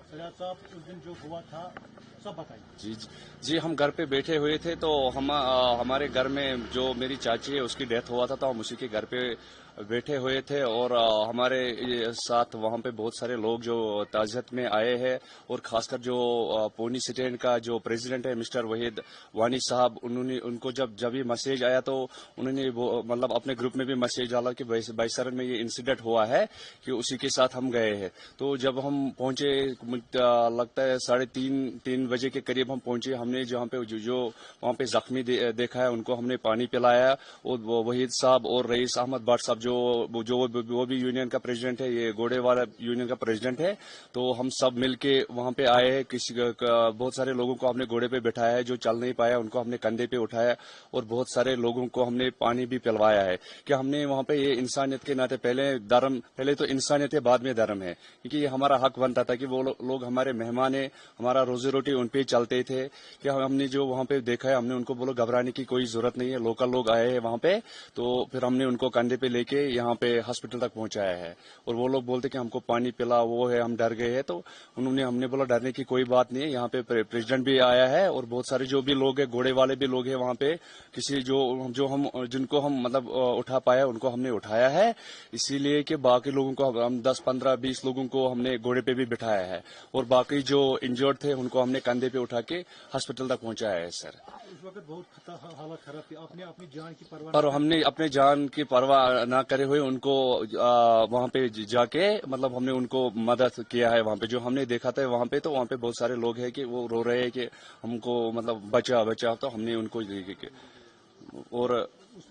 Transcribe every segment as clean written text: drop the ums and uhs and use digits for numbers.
सजाद साहब, उस दिन जो हुआ था सब बताइए। जी, हम घर पे बैठे हुए थे तो हमारे घर में जो मेरी चाची है उसकी डेथ हुआ था, तो हम उसी के घर पे बैठे हुए थे और हमारे साथ वहाँ पे बहुत सारे लोग जो ताज़ियत में आए हैं और खासकर जो पोनी स्टैंड का जो प्रेसिडेंट है मिस्टर वहीद वानी साहब, उनको जब ये मैसेज आया तो उन्होंने मतलब अपने ग्रुप में भी मैसेज डाला कि बाईसरन में ये इंसिडेंट हुआ है, कि उसी के साथ हम गए हैं। तो जब हम पहुंचे, लगता है 3:30 बजे के करीब हम पहुंचे। हमने जहाँ पे जो वहाँ पे जख्मी देखा है उनको हमने पानी पिलाया, और वहीद साहब और रईस अहमद भट्ट साहब जो वो भी यूनियन का प्रेसिडेंट है, ये गोड़े वाला यूनियन का प्रेसिडेंट है, तो हम सब मिलके वहाँ पे आए हैं। बहुत सारे लोगों को हमने घोड़े पे बिठाया है, जो चल नहीं पाया उनको हमने कंधे पे उठाया, और बहुत सारे लोगों को हमने पानी भी पिलवाया है। कि हमने वहाँ पे ये इंसानियत के नाते पहले तो इंसानियत है, बाद में धर्म है, क्योंकि ये हमारा हक बनता था कि वो लोग हमारे मेहमान है, हमारा रोजी रोटी उन पे चलते थे। कि हमने जो वहाँ पे देखा है, हमने उनको बोलो घबराने की कोई जरूरत नहीं है, लोकल लोग आए हैं वहाँ पे, तो फिर हमने उनको कंधे पे लेके यहाँ पे हॉस्पिटल तक पहुंचाया है। और वो लोग बोलते कि हमको पानी पिला, वो है, हम डर गए हैं। तो हमने बोला डरने की कोई बात नहीं है, यहाँ पे प्रेसिडेंट भी आया है और बहुत सारे जो भी लोग हैं, घोड़े वाले भी लोग हैं वहाँ पे, किसी जिनको हम मतलब उठा पाया उनको हमने उठाया है, इसीलिए कि बाकी लोगों को हम 10, 15, 20 लोगों को हमने घोड़े पे भी बिठाया है, और बाकी जो इंजर्ड थे उनको हमने कंधे पे उठा के हॉस्पिटल तक पहुंचाया है। सर, उस वक्त बहुत हालत खराब थी, आपने अपनी जान की परवाह पर हमने अपने जान की परवाह ना करे हुए उनको वहाँ पे जाके मतलब हमने उनको मदद किया है। वहाँ पे जो हमने देखा था वहाँ पे, तो वहाँ पे बहुत सारे लोग हैं कि वो रो रहे हैं कि हमको मतलब बचा, तो हमने उनको और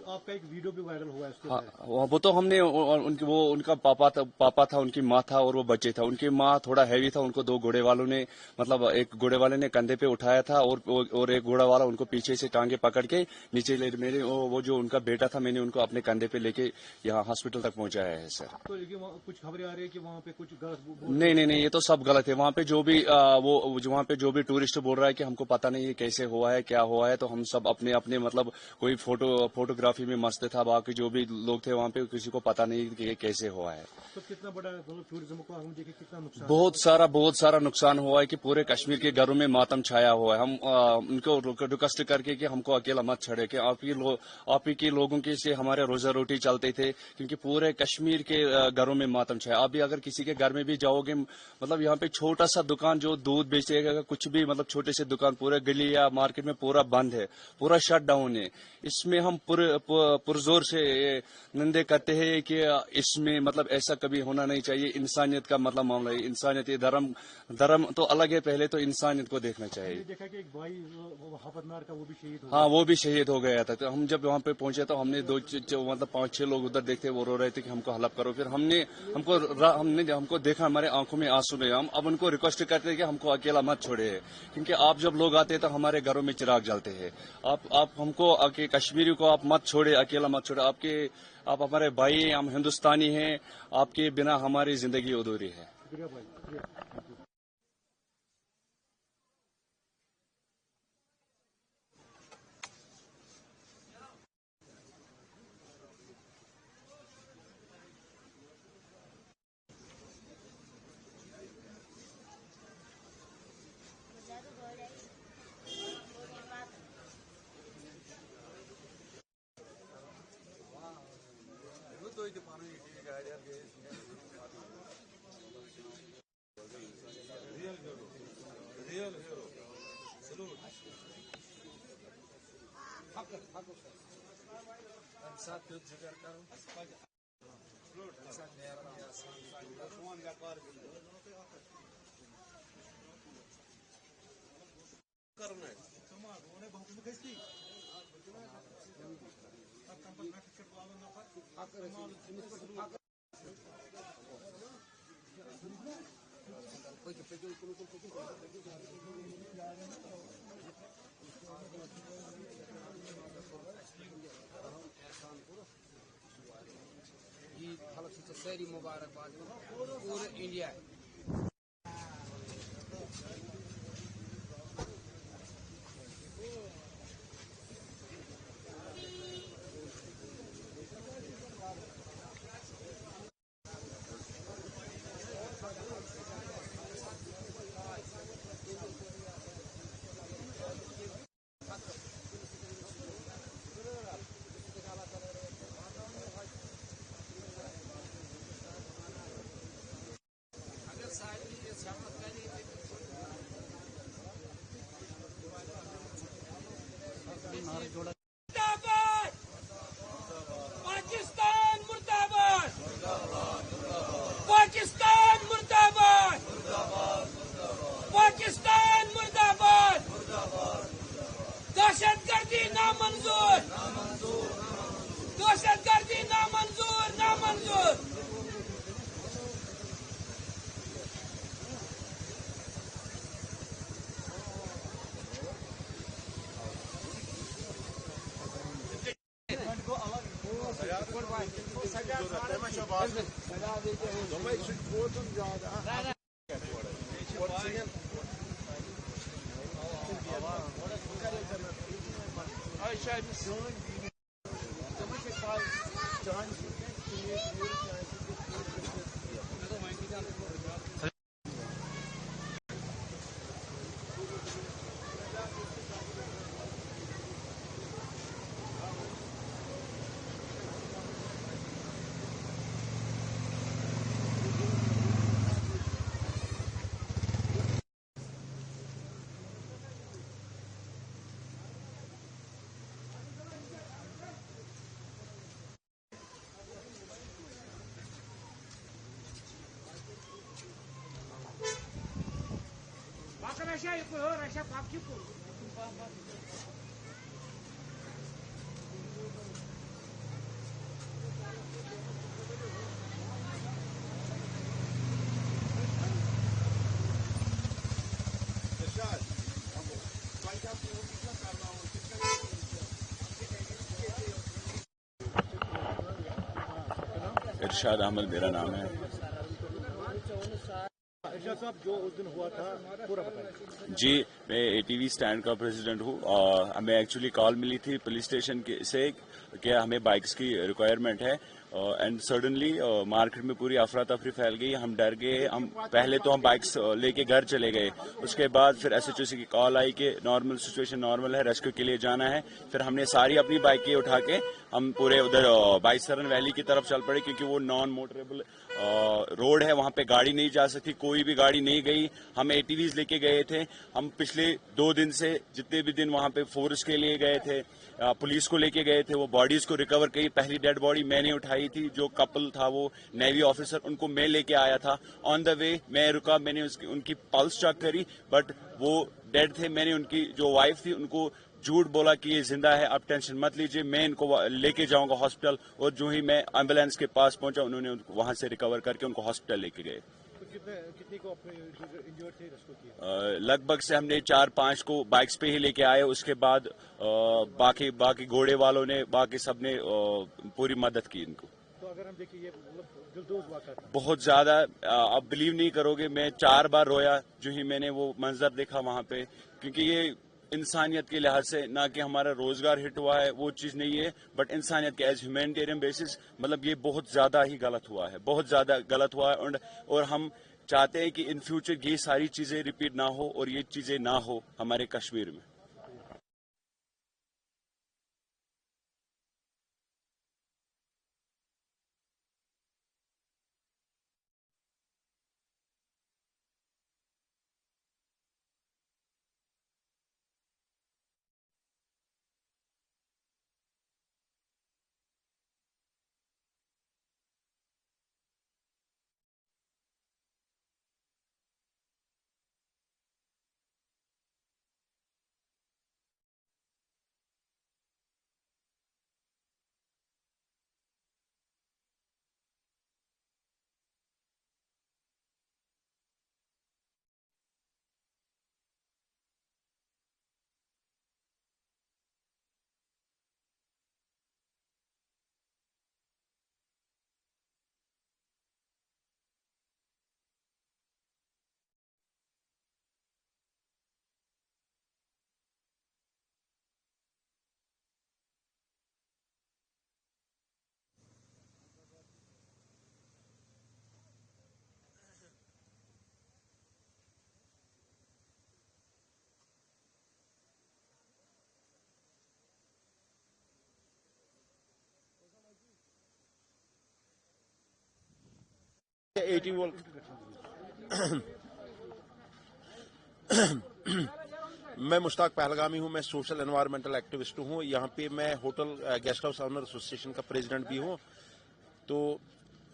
आपका एक वीडियो भी वायरल हुआ है उसके हाँ, वो तो हमने उनका पापा था, उनकी माँ था और वो बच्चे था। उनकी माँ थोड़ा हैवी था, उनको दो घोड़े वालों ने मतलब एक घोड़े वाले ने कंधे पे उठाया था, और एक घोड़ा वाला उनको पीछे से टांगे पकड़ के नीचे ले मेरे वो जो उनका बेटा था, मैंने उनको अपने कंधे पे लेके यहाँ हॉस्पिटल तक पहुंचाया है। सर, तो कुछ खबरें आ रही है कि वहाँ पे कुछ गलत नहीं, ये तो सब गलत है। वहाँ पे जो भी वहाँ पे जो भी टूरिस्ट बोल रहा है कि हमको पता नहीं है कैसे हुआ है, क्या हुआ है, तो हम सब अपने अपने मतलब कोई फोटोग्राफी में मस्त था, बाकी जो भी लोग थे वहाँ पे किसी को पता नहीं कि ये कैसे हुआ है। तो कितना बड़ा टूरिज्म को हम देखें, कितना नुकसान, बहुत सारा नुकसान हुआ है कि पूरे कश्मीर के घरों में मातम छाया हुआ है। हम उनको रिक्वेस्ट करके कि हमको अकेला मत छोड़े, कि आप ही के लोगों के से हमारे रोजा रोटी चलते थे, क्योंकि पूरे कश्मीर के घरों में मातम छाया। अभी अगर किसी के घर में भी जाओगे, मतलब यहाँ पे छोटा सा दुकान जो दूध बेचेगा, कुछ भी मतलब छोटे से दुकान पूरे गली या मार्केट में पूरा बंद है, पूरा शट डाउन है। इसमें हम पुरजोर से निंदे करते हैं कि इसमें मतलब ऐसा कभी होना नहीं चाहिए। इंसानियत का मतलब मामला है, इंसानियत, धर्म तो अलग है, पहले तो इंसानियत को देखना चाहिए। देखा कि एक भाई हाफतनार का वो भी शहीद हो गया। हाँ, वो भी शहीद हो गया था। तो हम जब वहाँ पे पहुंचे तो हमने मतलब 5-6 लोग उधर देखते, वो रो रहे थे कि हमको हेल्प करो। फिर हमको देखा, हमारे आंखों में आंसू में, हम अब उनको रिक्वेस्ट करते हैं कि हमको अकेला मत छोड़े, क्योंकि आप जब लोग आते हैं तो हमारे घरों में चिराग जलते हैं। आप हमको कश्मीरी को आप मत छोड़े, अकेला मत छोड़े। आप हमारे भाई हैं, हम हिंदुस्तानी हैं, आपके बिना हमारी जिंदगी अधूरी है। सारी मुबारकबाद पूरे इंडिया دہشت گردی نامنظور نامنظور. ارشاد احمد میرا نام ہے. ارشاد صاحب جو اس دن ہوا تھا پورا بتائیں. جی میں اے ٹی وی اسٹینڈ کا پریزیڈنٹ ہوں. ہمیں ایکچولی کال ملی تھی پولیس اسٹیشن سے کہ ہمیں بائکس کی ریکوائرمنٹ ہے اینڈ سڈنلی مارکیٹ میں پوری افراتفری پھیل گئی. ہم ڈر گئے. پہلے تو ہم بائکس لے کے گھر چلے گئے. اس کے بعد پھر ایس ایچ او سی کی کال آئی کہ نارمل سچویشن نارمل ہے, ریسکیو کے لیے جانا ہے. پھر ہم نے ساری اپنی بائکیں اٹھا کے ہم پورے ادھر بائیسرن ویلی کی طرف چل پڑے کیونکہ وہ نان موٹریبل روڈ ہے, وہاں پہ گاڑی نہیں جا سکتی, کوئی بھی گاڑی نہیں گئی. ہم اے ٹی ویز لے کے گئے تھے. ہم پچھلے 2 دن سے جتنے بھی دن وہاں پہ فورس کے لیے گئے تھے, پولیس کو لے کے گئے تھے, وہ باڈیز کو ریکور کی. پہلی ڈیڈ باڈی میں نے اٹھائی تھی, جو کپل تھا وہ نیوی آفیسر, ان کو میں لے کے آیا تھا. آن دا وے میں رکا, میں نے ان کی پلس چیک کری بٹ وہ ڈیڈ تھے. میں نے ان کی جو وائف تھی ان کو جھوٹ بولا کہ یہ زندہ ہے, اب ٹینشن مت لیجیے, میں ان کو لے کے جاؤں گا ہاسپٹل. اور جو ہی میں ایمبولینس کے پاس پہنچا انہوں نے وہاں سے ریکور کر کے ان کو ہاسپٹل لے کے گئے. کتنی کو اپنے انجورڈ تھے ریسکیو کیا؟ لگ بھگ سے ہم نے 4-5 کو بائکس پہ ہی لے کے آئے. اس کے بعد باقی گھوڑے والوں نے, باقی سب نے پوری مدد کی ان کو. تو اگر ہم دیکھیں یہ دلدوز واقعہ تھا بہت زیادہ, آپ بلیو نہیں کرو گے, میں 4 بار رویا جو ہی میں نے وہ منظر دیکھا وہاں پہ. کیونکہ یہ انسانیت کے لحاظ سے نہ کہ ہمارا روزگار ہٹ ہوا ہے وہ چیز نہیں ہے, بٹ انسانیت کے ایز ہیومینیٹیرین بیسس مطلب یہ بہت زیادہ ہی غلط ہوا ہے, بہت زیادہ غلط ہوا ہے. اور ہم چاہتے ہیں کہ ان فیوچر یہ ساری چیزیں ریپیٹ نہ ہو اور یہ چیزیں نہ ہو ہمارے کشمیر میں. میں مشتاق پہلگامی ہوں. میں سوشل انوائرمنٹل ایکٹیوسٹ ہوں. یہاں پہ میں ہوٹل گیسٹ ہاؤس آنر ایسوسی ایشن کا پریزیڈنٹ بھی ہوں. تو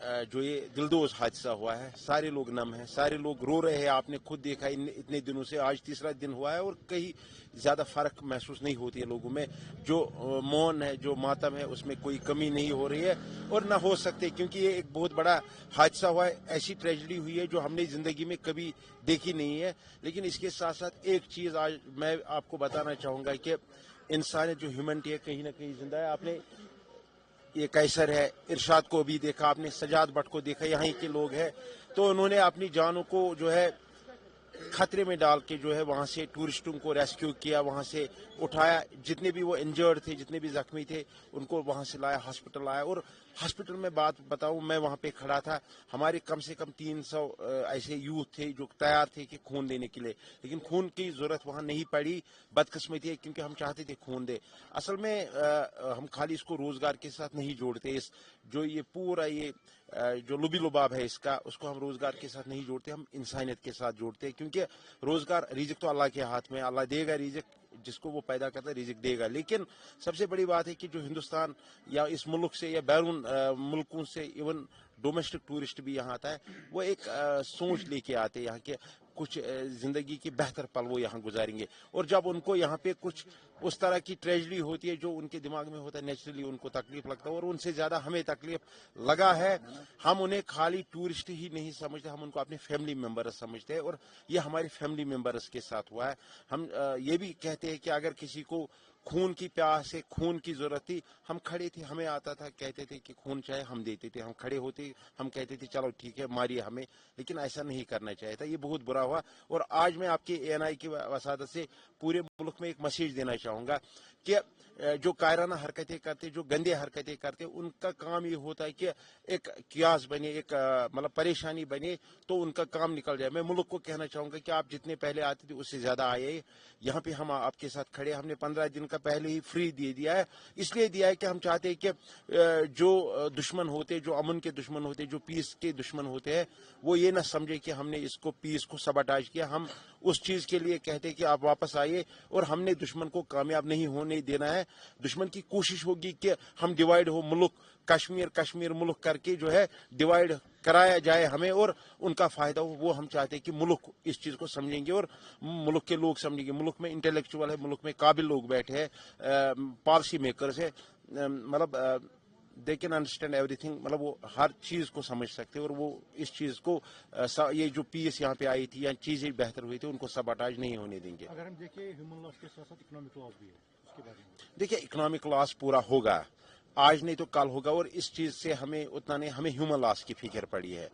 जो ये दिलदोज हादसा हुआ है, सारे लोग नम हैं, सारे लोग रो रहे हैं। आपने खुद देखा इतने दिनों से, आज तीसरा दिन हुआ है और कहीं ज्यादा फर्क महसूस नहीं होती है लोगों में। जो मौन है, जो मातम है, उसमें कोई कमी नहीं हो रही है और ना हो सकते, क्योंकि ये एक बहुत बड़ा हादसा हुआ है। ऐसी ट्रेजेडी हुई है जो हमने जिंदगी में कभी देखी नहीं है। लेकिन इसके साथ साथ एक चीज आज मैं आपको बताना चाहूंगा कि इंसानियत, जो ह्यूमनिटी है, कहीं ना कहीं जिंदा है। आपने ये कैसर है, इरशाद को भी देखा आपने, सजाद भट्ट को देखा, यहाँ के लोग हैं, तो उन्होंने अपनी जानों को जो है खतरे में डाल के जो है वहां से टूरिस्टों को रेस्क्यू किया, वहां से उठाया। जितने भी वो इंजर्ड थे, जितने भी जख्मी थे, उनको वहां से लाया, हॉस्पिटल लाया। और हॉस्पिटल में बात बताऊं, मैं वहां पे खड़ा था, हमारे कम से कम 300 ऐसे यूथ थे जो तैयार थे कि खून देने के लिए, लेकिन खून की जरूरत वहां नहीं पड़ी। बदकिस्मती है, क्योंकि हम चाहते थे खून दे। असल में हम खाली इसको रोजगार के साथ नहीं जोड़ते, इस जो ये पूरा ये जो लुबी लुबाब है इसका, उसको हम रोजगार के साथ नहीं जोड़ते, हम इंसानियत के साथ जोड़ते हैं। क्योंकि रोजगार, रिजिक तो अल्लाह के हाथ में, अल्लाह देगा रिजिक, जिसको वो पैदा करता है रिजिक देगा। लेकिन सबसे बड़ी बात है कि जो हिंदुस्तान या इस मुल्क से या बैरून मुल्कों से इवन डोमेस्टिक टूरिस्ट भी यहाँ आता है, वो एक सोच लेके आते हैं यहाँ के कुछ जिंदगी की बेहतर पल वो यहाँ गुजारेंगे। और जब उनको यहाँ पे कुछ उस तरह की ट्रेजेडी होती है जो उनके दिमाग में होता है, नेचुरली उनको तकलीफ लगता है। और उनसे ज्यादा हमें तकलीफ लगा है, हम उन्हें खाली टूरिस्ट ही नहीं समझते, हम उनको अपने फैमिली मेंबर्स समझते हैं। और ये हमारे फैमिली मेंबर्स के साथ हुआ है। हम ये भी कहते हैं कि अगर किसी को खून की प्यास है, खून की जरूरत थी, हम खड़े थे, हमें आता था, कहते थे कि खून चाहे, हम देते थे, हम खड़े होते, हम कहते थे चलो ठीक है मारिए हमें। लेकिन ऐसा नहीं करना चाहिए था, ये बहुत बुरा हुआ। और आज मैं आपके ANI की वसादत से पूरे मुल्क में एक मैसेज देना चाहूंगा कि जो कायराना हरकतें करते, जो गंदे हरकतें करते, उनका काम ये होता है कि एक कियास बने, एक मतलब परेशानी बने, तो उनका काम निकल जाए। मैं मुल्क को कहना चाहूंगा कि आप जितने पहले आते थे उससे ज्यादा आए। यहाँ पे हम आपके साथ खड़े, हमने 15 दिन का पहले ही फ्री दे दिया है। इसलिए दिया है कि हम चाहते हैं कि जो दुश्मन होते, जो अमन के दुश्मन होते, जो पीस के दुश्मन होते हैं, वो ये ना समझे कि हमने इसको पीस को सबटाज किया। हम उस चीज के लिए कहते हैं कि आप वापस आइए, और हमने दुश्मन को कामयाब नहीं होने देना है। दुश्मन की कोशिश होगी कि हम डिवाइड हो, मुल्क कश्मीर मुल्क करके जो है डिवाइड कराया जाए हमें, और उनका फायदा हो। वो हम चाहते हैं कि मुल्क इस चीज को समझेंगे और मुल्क के लोग समझेंगे। मुल्क में इंटेलेक्चुअल है, मुल्क में काबिल लोग बैठे हैं, पॉलिसी मेकर्स है, मतलब दे कैन अंडरस्टैंड एवरीथिंग, मतलब वो हर चीज को समझ सकते हैं। और वो इस चीज को ये जो पीस यहाँ पे आई थी या चीजें बेहतर हुई थी, उनको सबटाज नहीं होने देंगे। अगर हम देखें ह्यूमन लॉस के साथ साथ इकोनॉमिक लॉस भी है, उसके बारे में देखिए, इकोनॉमिक लॉस पूरा होगा, आज नहीं तो कल होगा। और इस चीज से हमें उतना नहीं, हमें ह्यूमन लॉस की फिक्र पड़ी है।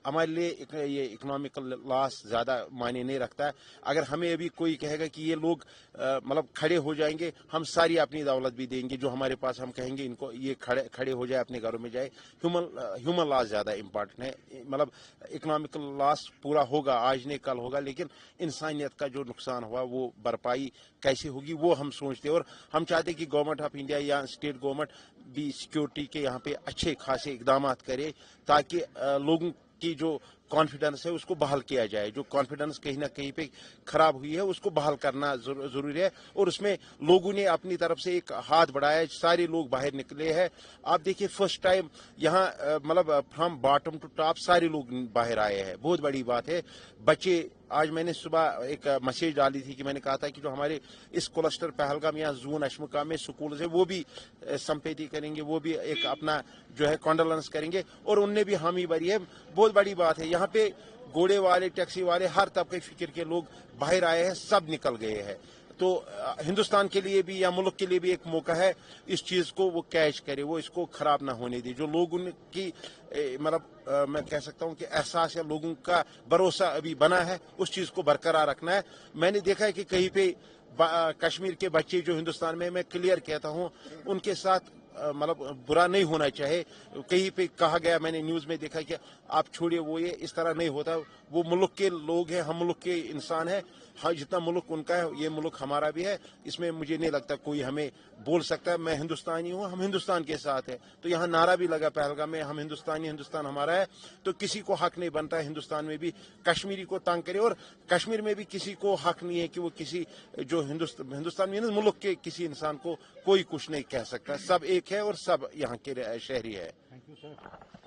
हमारे लिए ये इकोनॉमिकल लॉस ज्यादा मायने नहीं रखता है। अगर हमें अभी कोई कहेगा कि ये लोग मतलब खड़े हो जाएंगे, हम सारी अपनी दौलत भी देंगे जो हमारे पास, हम कहेंगे इनको ये खड़े हो जाए, अपने घरों में जाए। ह्यूमन लॉस ज्यादा इंपॉर्टेंट है। मतलब इकोनॉमिकल लॉस पूरा होगा, आज नहीं कल होगा, लेकिन इंसानियत का जो नुकसान हुआ वो भरपाई कैसे होगी वो हम सोचते हैं। और हम चाहते हैं कि गवर्नमेंट ऑफ इंडिया या स्टेट गवर्नमेंट भी सिक्योरिटी के यहाँ पे अच्छे खासे इकदाम करे, ताकि लोगों की जो कॉन्फिडेंस है उसको बहाल किया जाए। जो कॉन्फिडेंस कहीं ना कहीं पे खराब हुई है उसको बहाल करना जरूरी है। और उसमें लोगों ने अपनी तरफ से एक हाथ बढ़ाया, सारे लोग बाहर निकले हैं। आप देखिए, फर्स्ट टाइम यहाँ मतलब फ्रॉम बॉटम टू टॉप सारे लोग बाहर आए हैं, बहुत बड़ी बात है। बच्चे, आज मैंने सुबह एक मैसेज डाली थी कि मैंने कहा था कि जो हमारे इस क्लस्टर पहलगाम या जोन अशमुका में स्कूल है, वो भी संपेदी करेंगे, वो भी एक अपना जो है कॉन्डोलेंस करेंगे, और उनने भी हामी भरी है। बहुत बड़ी बात है, यहाँ पे घोड़े वाले, टैक्सी वाले, हर तबके फिक्र के लोग बाहर आए हैं, सब निकल गए हैं। तो हिंदुस्तान के लिए भी या मुल्क के लिए भी एक मौका है, इस चीज को वो कैच करे, वो इसको खराब ना होने दे। जो लोगों की मतलब मैं कह सकता हूं कि एहसास या लोगों का भरोसा अभी बना है, उस चीज को बरकरार रखना है। मैंने देखा है कि कहीं पे कश्मीर के बच्चे जो हिंदुस्तान में, मैं क्लियर कहता हूं, उनके साथ मतलब बुरा नहीं होना चाहिए। कहीं पे कहा गया, मैंने न्यूज में देखा कि आप छोड़िए, वो ये इस तरह नहीं होता। वो मुल्क के लोग हैं, हम मुल्क के इंसान हैं। हाँ, जितना मुल्क उनका है, ये मुल्क हमारा भी है। इसमें मुझे नहीं लगता कोई हमें बोल सकता है। मैं हिंदुस्तानी हूँ, हम हिंदुस्तान के साथ है। तो यहाँ नारा भी लगा पहलगाम में, हम हिंदुस्तानी, हिंदुस्तान हमारा है। तो किसी को हक नहीं बनता है हिंदुस्तान में भी कश्मीरी को तंग करे, और कश्मीर में भी किसी को हक नहीं है कि वो किसी जो हिंदुस्तान में मुल्क के किसी इंसान को कोई कुछ नहीं कह सकता। सब एक है और सब यहाँ के शहरी है। Thank you sir.